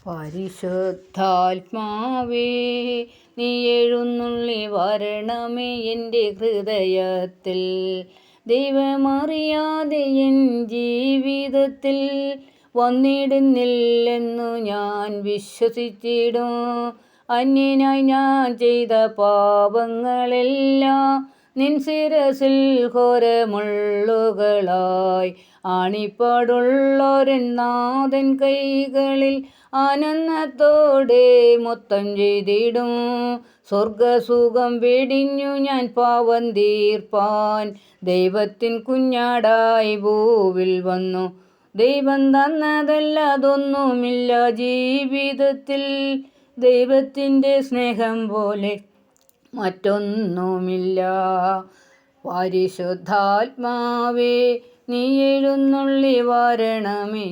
പരിശുദ്ധാത്മാവേ, നീ എഴുന്നള്ളി വരണമേ എൻ്റെ ഹൃദയത്തിൽ. ദൈവമറിയാതെ എൻ ജീവിതത്തിൽ വന്നിടുന്നില്ലെന്നു ഞാൻ വിശ്വസിച്ചിടും. അന്യനായി ഞാൻ ചെയ്ത പാപങ്ങളെല്ലാം നിൻ ശിരസിൽ ഘോരമുള്ളുകളായി ആണിപ്പാടുള്ളൊരൻ നാഥൻ കൈകളിൽ ആനന്ദത്തോടെ മൊത്തം ചെയ്തിടും. സ്വർഗസുഖം വെടിഞ്ഞു ഞാൻ പാവം തീർപ്പാൻ ദൈവത്തിൻ കുഞ്ഞാടായി ഭൂവിൽ വന്നു. ദൈവം തന്നതല്ലാതൊന്നുമില്ല ജീവിതത്തിൽ, ദൈവത്തിൻ്റെ സ്നേഹം പോലെ മറ്റൊന്നുമില്ല. പരിശുദ്ധാത്മാവേ, നീ എഴുന്നള്ളി വരണമേ.